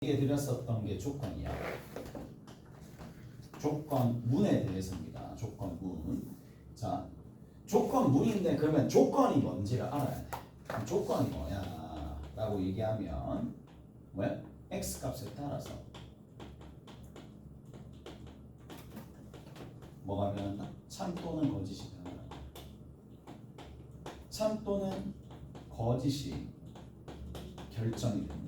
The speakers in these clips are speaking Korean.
드렸었던 게 조건이야. 조건문에 대해서입니다. 조건문. 자, 조건문인데 그러면 조건이 뭔지를 알아야 돼. 그럼 조건이 뭐야? 라고 얘기하면 뭐야? x 값에 따라서 뭐가 변한다? 참 또는 거짓이 변한다. 참 또는 거짓이 결정이 됩니다.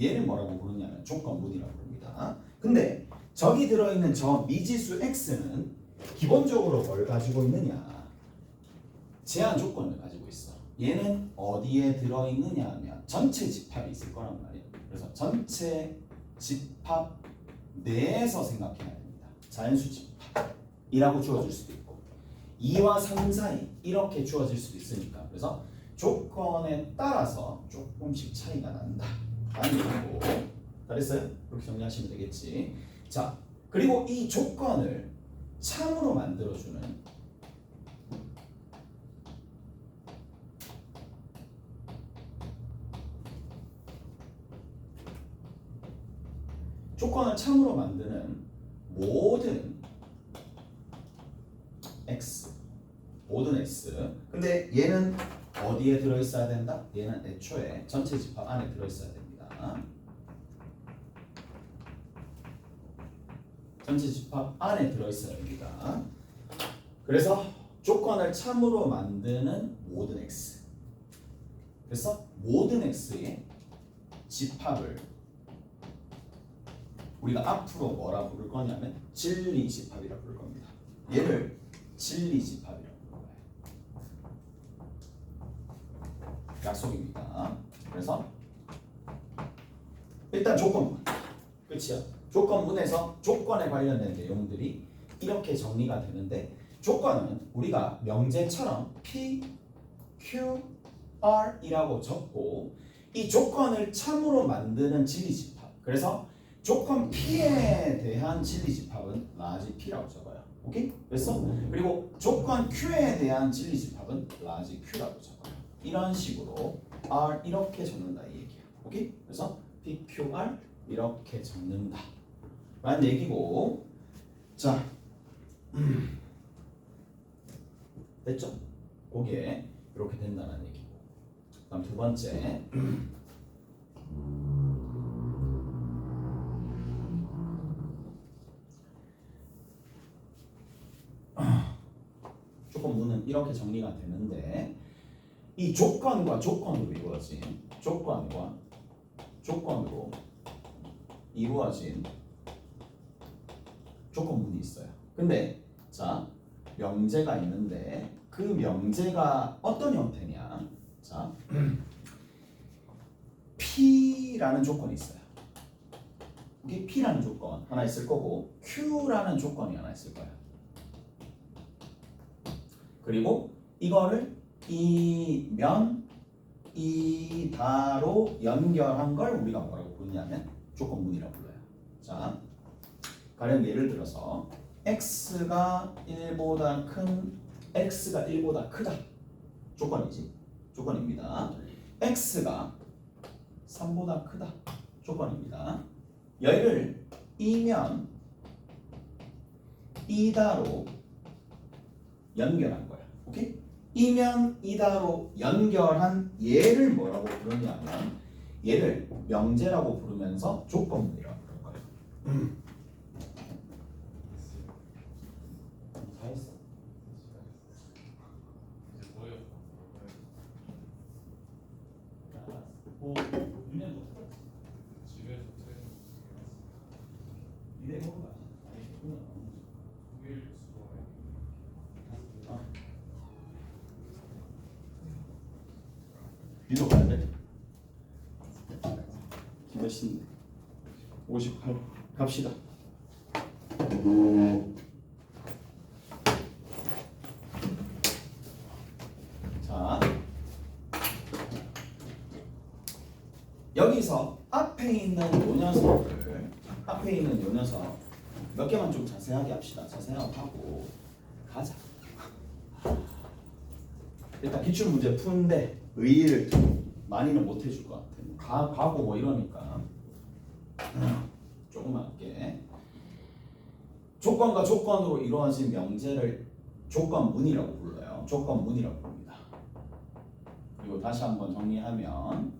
얘를 뭐라고 부르냐면 조건문이라고 부릅니다. 근데 저기 들어있는 저 미지수 x는 기본적으로 뭘 가지고 있느냐? 제한 조건을 가지고 있어. 얘는 어디에 들어있느냐 하면 전체 집합이 있을 거란 말이에요. 그래서 전체 집합 내에서 생각해야 됩니다. 자연수 집합이라고 주어질 수도 있고 2와 3 사이 이렇게 주어질 수도 있으니까 그래서 조건에 따라서 조금씩 차이가 난다. 아니고 잘했어요? 그렇게 정리하시면 되겠지. 자, 그리고 이 조건을 참으로 만들어주는 조건을 참으로 만드는 모든 x 모든 x 근데 얘는 어디에 들어있어야 된다? 얘는 애초에 전체 집합 안에 들어있어야 됩니다. 전체 집합 안에 들어있어야 됩니다. 그래서 조건을 참으로 만드는 모든 x 그래서 모든 x의 집합을 우리가 앞으로 뭐라 부를 거냐면 진리 집합이라고 부를 겁니다. 얘를 진리 집합이라고 부를 거예요. 약속입니다. 그래서 일단 조건문 끝이야. 조건문에서 조건에 관련된 내용들이 이렇게 정리가 되는데 조건은 우리가 명제처럼 P, Q, R이라고 적고 이 조건을 참으로 만드는 진리 집합 그래서 조건 P에 대한 진리 집합은 라지 P라고 적어요. 오케이? 됐어? 그리고 조건 Q에 대한 진리 집합은 라지 Q라고 적어요. 이런 식으로 R 이렇게 적는다 이 얘기야. 오케이? 그래서 P, Q, R 이렇게 적는다 라는 얘기고 자 됐죠? 그게 이렇게 된다는 얘기고 그다음 두 번째 조건문은 이렇게 정리가 되는데 이 조건과 조건으로 이루어진 조건과 조건으로 이루어진 조건문이 있어요. 근데 자 명제가 있는데 그 명제가 어떤 형태냐? 자 P라는 조건이 있어요. 이게 P라는 조건 하나 있을 거고 Q라는 조건이 하나 있을 거예요. 그리고 이거를 이면 이다로 연결한 걸 우리가 뭐라고 부르냐면 조건문이라고 불러요. 자, 가령 예를 들어서 x가 1보다 크다 조건이지 조건입니다. x가 3보다 크다 조건입니다. 얘를 이면 이다로 연결한 거야. 오케이? 이면 이다로 연결한 얘를 뭐라고 부르냐면 얘를 명제라고 부르면서 조건문이라고 부를 거예요. 다 했어. 이도 가야 돼? 몇인데? 58 갑시다. 자 여기서 앞에 있는 요 녀석 몇 개만 좀 자세하게 합시다. 자세하게 하고 가자. 일단 기출 문제 푸는데 의의를 좀 많이는 못 해줄 것 같아. 가고 뭐 이러니까 조금만 할게. 조건과 조건으로 이루어진 명제를 조건문이라고 불러요. 조건문이라고 부릅니다. 그리고 다시 한번 정리하면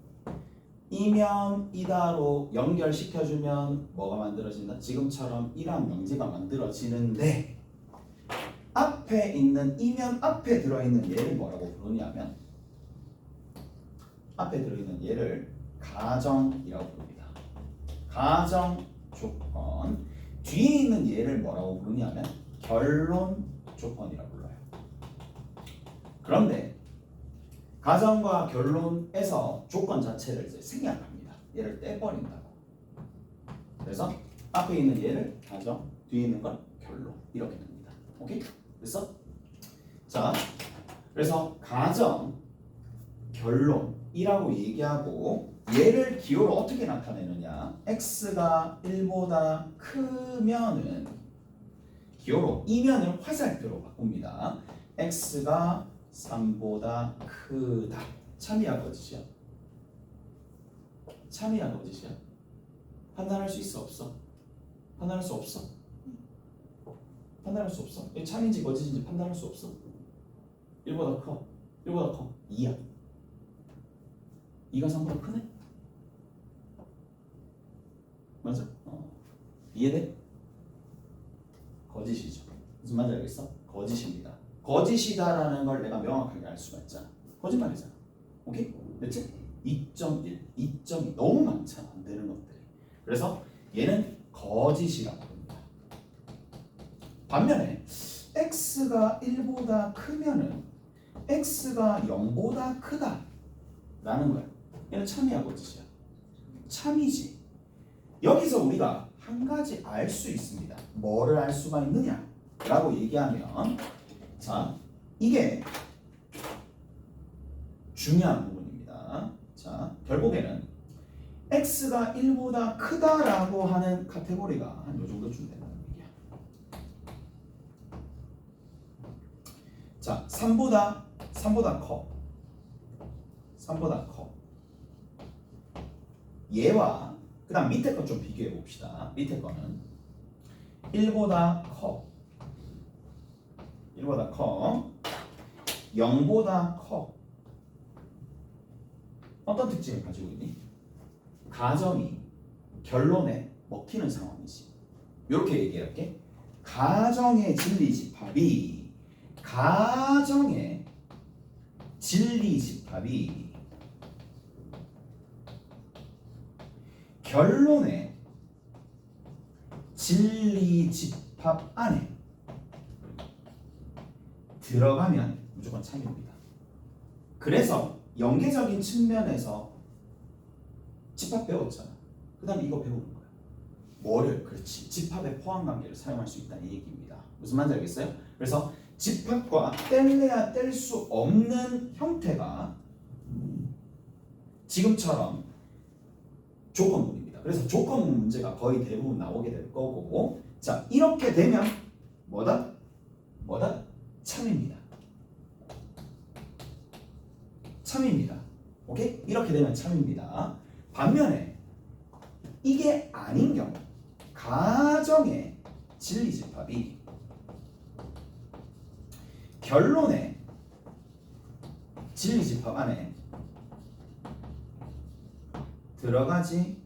이면 이다로 연결시켜주면 뭐가 만들어진다? 지금처럼 이러한 명제가 만들어지는데 앞에 있는 이면 앞에 들어있는 얘를 뭐라고 부르냐면 앞에 들어있는 얘를 가정이라고 부릅니다. 가정 조건. 뒤에 있는 얘를 뭐라고 부르냐면 결론 조건이라고 불러요. 그런데 가정과 결론에서 조건 자체를 이제 생략합니다. 얘를 떼버린다고. 그래서 앞에 있는 얘를 가정, 뒤에 있는 건 결론 이렇게 됩니다. 오케이? 됐어? 자, 그래서 가정, 결론이라고 얘기하고 얘를 기호로 어떻게 나타내느냐? x가 1보다 크면은 기호로 이면을 화살표로 바꿉니다. x가 3보다 크다. 참이야 거짓이야? 참이야 거짓이야? 판단할 수 있어 없어? 판단할 수 없어? 판단할 수 없어? 이게 참인지 거짓인지 판단할 수 없어? 1보다 커. 1보다 커. 2야. 2가 3보다 크네? 맞아? 이해돼? 거짓이죠. 무슨 말인지 알겠어? 거짓입니다. 거짓이다라는 걸 내가 명확하게 알 수가 있잖아. 거짓말이잖아. 오케이? 됐지? 2.1, 2.2 너무 많잖아. 안 되는 것들이. 그래서 얘는 거짓이라고 합니다. 반면에 x가 1보다 크면은 x가 0보다 크다 라는 거야. 얘는 참이야 거짓이야? 참이지. 여기서 우리가 한 가지 알 수 있습니다. 뭐를 알 수가 있느냐 라고 얘기하면 자, 이게 중요한 부분입니다. 자, 결국에는 x가 1보다 크다라고 하는 카테고리가 한 요 정도쯤 된다는 얘기야. 자, 3보다 커. 3보다 커. 얘와 그 다음 밑에 거 좀 비교해 봅시다. 밑에 거는 1보다 커. 1보다 커. 0보다 커. 어떤 특징을 가지고 있니? 가정이 결론에 먹히는 상황이지. 이렇게 얘기할게. 가정의 진리집합이 결론의 진리집합 안에 들어가면 무조건 참입니다. 그래서 연계적인 측면에서 집합 배웠잖아. 그 다음에 이거 배우는 거야. 뭐를? 그렇지. 집합의 포함관계를 사용할 수 있다는 얘기입니다. 무슨 말인지 알겠어요? 그래서 집합과 뗄래야 뗄 수 없는 형태가 지금처럼 조건문입니다. 그래서 조건문 문제가 거의 대부분 나오게 될 거고, 자, 이렇게 되면 뭐다? 참입니다. 참입니다. 오케이? 이렇게 되면 참입니다. 반면에 이게 아닌 경우, 가정의 진리집합이 결론의 진리집합 안에 들어가지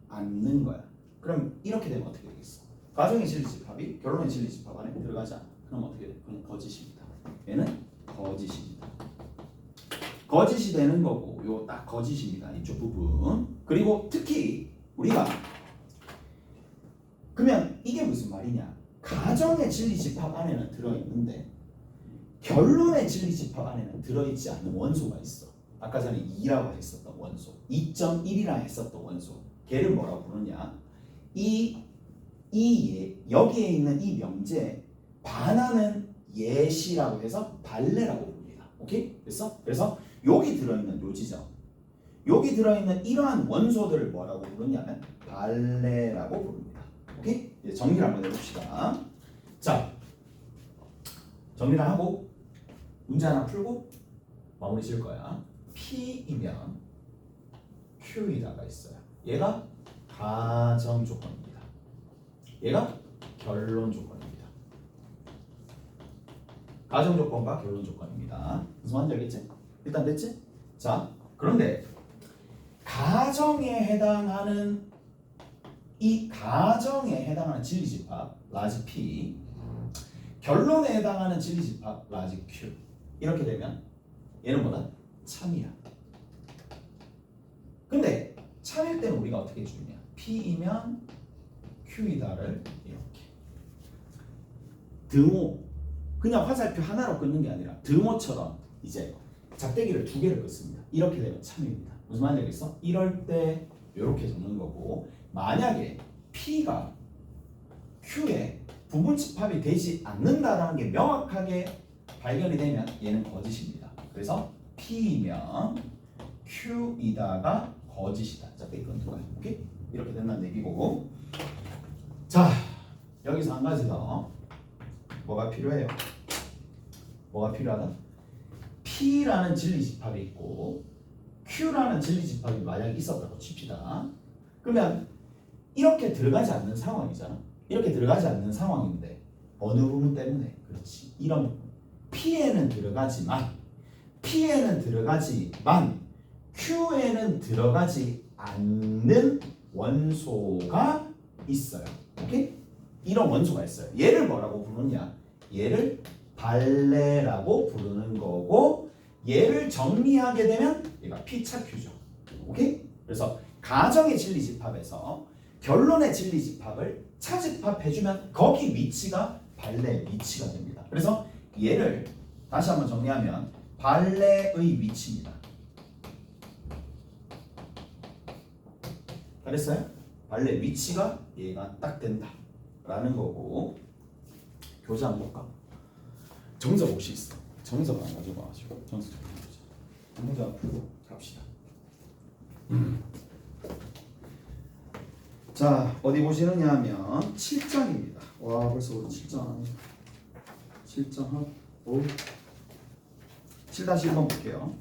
않는 거야. 그럼 이렇게 되면 어떻게 되겠어? 가정의 진리집합이 결론의 진리집합 안에 들어가지 않아. 그럼 어떻게 돼? 그럼 거짓입니다. 얘는 거짓입니다. 거짓이 되는 거고, 요 딱 거짓입니다. 이쪽 부분. 그리고 특히 우리가 그러면 이게 무슨 말이냐? 가정의 진리집합 안에는 들어있는데 결론의 진리집합 안에는 들어있지 않는 원소가 있어. 아까 전에 2라고 했었던 원소, 2.1이라 했었던 원소. 걔를 뭐라고 부르냐? 여기에 있는 이 명제에 반하는 예시라고 해서 발레라고 부릅니다. 오케이? 그래서 여기 들어있는 요 지점, 여기 들어있는 이러한 원소들을 뭐라고 부르냐면 발레라고 부릅니다. 오케이? 이제 정리를 한번 해봅시다. 자, 정리를 하고 문제 하나 풀고 마무리 지을 거야. P이면 Q이다가 있어요. 얘가 가정 조건입니다. 얘가 결론 조건입니다. 가정 조건과 결론 조건입니다. 무슨 말인지 알겠지? 일단 됐지? 자, 그런데 가정에 해당하는 이 가정에 해당하는 진리집합 라지 P, 결론에 해당하는 진리집합 라지 Q, 이렇게 되면 얘는 뭐다? 참이야. 근데 참일 때는 우리가 어떻게 주냐? P이면 Q이다를 이렇게 등호, 그냥 화살표 하나로 끊는 게 아니라 등호처럼 이제 작대기를 두 개를 끊습니다. 이렇게 되면 참입니다. 무슨 말인지 알겠어? 이럴 때 이렇게 적는 거고, 만약에 P가 Q에 부분집합이 되지 않는다라는 게 명확하게 발견이 되면 얘는 거짓입니다. 그래서 P이면 Q이다가 거짓이다. 작대기 끊는 거야. 오케이? 이렇게 된다는 얘기고, 자, 여기서 한 가지 더 뭐가 필요해요? 뭐가 필요하다? P라는 진리집합이 있고 Q라는 진리집합이 만약 있었다고 칩시다. 그러면 이렇게 들어가지 않는 상황이잖아. 이렇게 들어가지 않는 상황인데 어느 부분 때문에? 그렇지. 이런 부분. P에는 들어가지만 Q에는 들어가지 않는 원소가 있어요. 오케이? 이런 원소가 있어요. 얘를 뭐라고 부르냐? 얘를 발레라고 부르는 거고, 얘를 정리하게 되면 얘가 P차Q죠. 오케이? 그래서 가정의 진리집합에서 결론의 진리집합을 차집합해주면 거기 위치가 발레의 위치가 됩니다. 그래서 얘를 다시 한번 정리하면 발레의 위치입니다. 잘했어요? 발레 위치가 얘가 딱 된다 라는 거고, 교재 한번 볼까? 정석 혹시 있어? 정석 안 가지고 와가지고 정석 좀 해보자. 문제 풀고 갑시다. 자, 어디 보시느냐 하면 7장입니다. 와, 벌써 우리 7장 하고 7-1번 볼게요.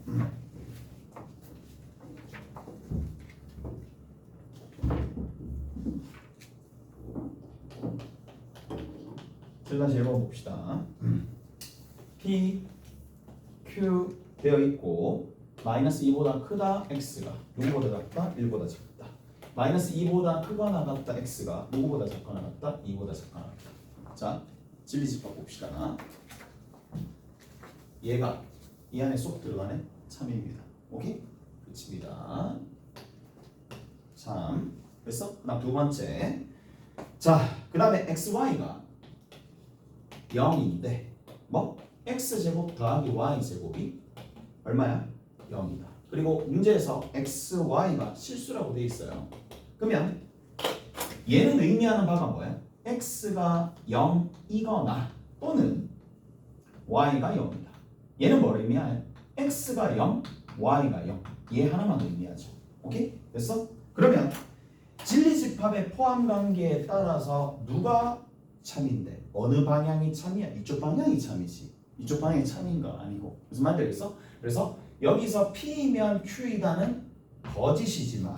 7-1번 봅시다. P, Q 되어 있고 마이너스 2보다 크다 x가 누구보다 작다 1보다 작다. 마이너스 2보다 크거나 같다 x가 누구보다 작거나 같다 2보다 작거나 같다. 자, 진리집합 봅시다. 얘가 이 안에 쏙 들어가네. 참입니다. 오케이? 끝입니다. 참. 됐어? 그다음 두 번째. 자, 그 다음에 xy가 0인데 뭐? x제곱 더하기 y제곱이 얼마야? 0이다. 그리고 문제에서 xy가 실수라고 돼 있어요. 그러면 얘는 의미하는 바가 뭐야? x가 0이거나 또는 y가 0이다. 얘는 뭘 의미하냐? x가 0, y가 0. 얘 하나만 의미하죠. 오케이? 됐어? 그러면 진리집합의 포함관계에 따라서 누가 참인데 어느 방향이 참이야? 이쪽 방향이 참이지. 이쪽 방향이 참인가? 아니고. 무슨 말인지 알겠어? 그래서 여기서 P이면 Q이다는 거짓이지만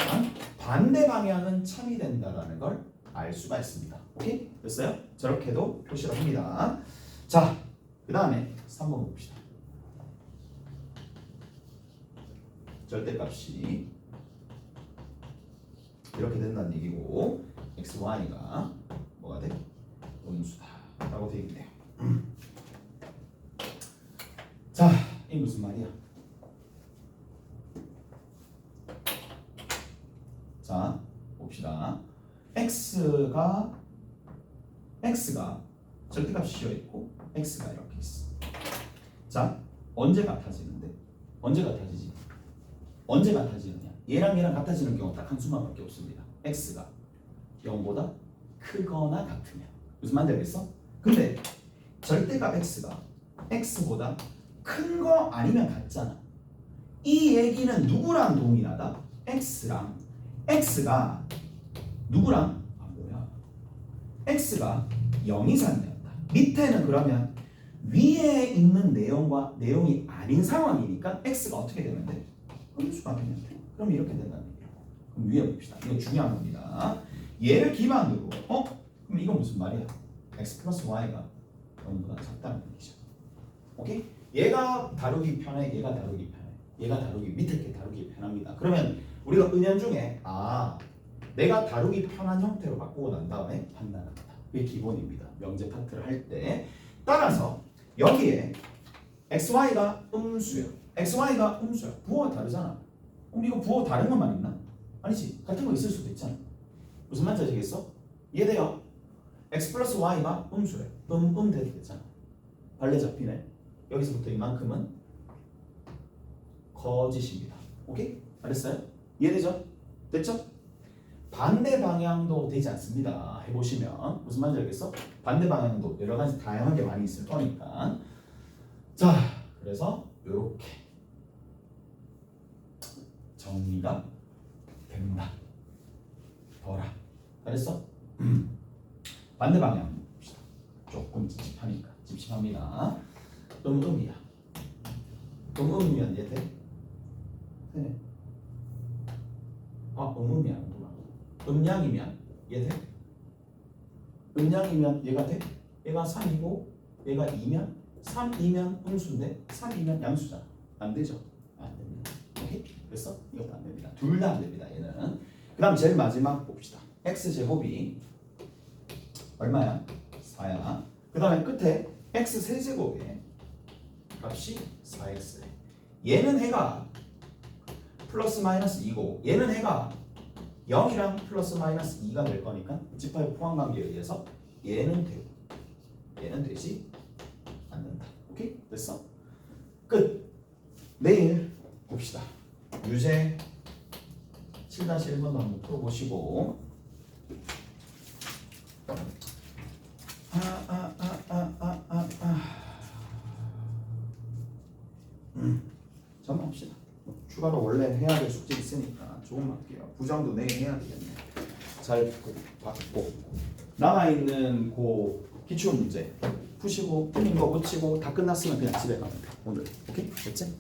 반대 방향은 참이 된다라는 걸 알 수가 있습니다. 오케이? 됐어요? 저렇게도 표시를 합니다. 자, 그 다음에 3번 봅시다. 절대값이 이렇게 된다는 얘기고 x, y가 뭐가 돼? 음수다 라고 되어 있네요. 자, 이 무슨 말이야? 자, 봅시다. x가 절대값이 씌어 있고 x가 이렇게 있어. 자, 언제 같아지는데? 언제 같아지지? 언제 같아지느냐? 얘랑 얘랑 같아지는 경우 딱 한 수만밖에 없습니다. x가 0보다 크거나 같으면. 무슨 말인지 알겠어? 근데 절대값 x가 x보다 큰 거 아니면 같잖아. 이 얘기는 누구랑 동일하다? x랑. x가 누구랑? x가 0 이상이었다. 밑에는 그러면 위에 있는 내용과 내용이 아닌 상황이니까 x가 어떻게 되면 돼? 음수가 되면 돼. 그럼 이렇게 된다는 얘기야. 위에 봅시다. 이거 중요한 겁니다. 얘를 기반으로 그럼 이건 무슨 말이야? x 플러스 y가 0보다 작다는 얘기죠. 오케이? 얘가 다루기 편해, 얘가 다루기 편해. 얘가 다루기 밑에 게 다루기 편합니다. 그러면 우리가 은연중에 내가 다루기 편한 형태로 바꾸고 난 다음에 판단합니다. 그게 기본입니다. 명제 파트를 할 때. 따라서 여기에 xy가 음수야. xy가 음수야. 부호가 다르잖아. 그럼 이거 부호 다른 것만 있나? 아니지. 같은 거 있을 수도 있잖아. 무슨 말인지 아시겠어? 이해돼요? x 플러스 y가 음수래. 돼도 되잖아. 발레 잡히네. 여기서부터 이만큼은 거짓입니다. 오케이? 알았어요? 이해되죠? 됐죠? 반대 방향도 되지 않습니다. 해보시면 무슨 말인지 알겠어? 반대 방향도 여러 가지 다양한 게 많이 있을 거니까. 자, 그래서 요렇게 정리가 된다. 더라. 알았어? 반대 방향 봅시다. 조금 찝찝합니다. 음이야. 음이면 얘 돼? 되네. 음이 아니구나. 음양이면 얘 돼? 음양이면 얘가 돼? 얘가 3이고 얘가 2면 3이면 음수인데 3이면 양수잖아. 안 되죠? 안 됩니다. 오케이? 그래서 이것도 안 됩니다. 둘 다 안 됩니다. 얘는. 그 다음 제일 마지막 봅시다. x제곱이 얼마야? 4야. 그 다음에 끝에 x 세제곱의 값이 4x래. 얘는 해가 플러스 마이너스 2고 얘는 해가 0이랑 플러스 마이너스 2가 될 거니까 집합의 포함관계에 의해서 얘는 되고 얘는 되지 않는다. 오케이? 됐어? 끝. 내일 봅시다. 유제 7-1번도 한번 풀어보시고 점합시다. 추가로 원래 해야 될 숙제 있으니까 조금 할게요. 부정도 내일 해야 되겠네. 잘 받고 남아있는 그 기출 문제 푸시고 틀린 거 고치고 다 끝났으면 그냥 집에 가면 돼. 오늘 오케이? 됐지?